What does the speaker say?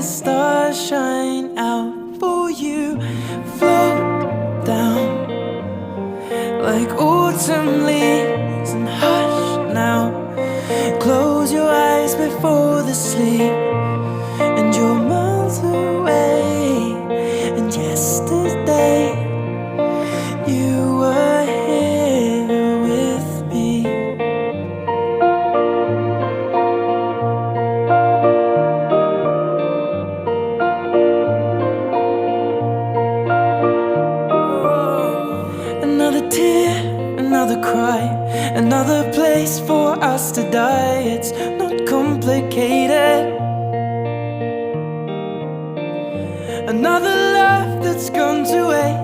stars shine out for you. Float down like autumn leaves and hush now. Close your eyes before the sleep, and you're miles away. And yesterday you were here with me. Another tear, another cry, another place for us to die. It's not complicated. Another love that's gone to waste.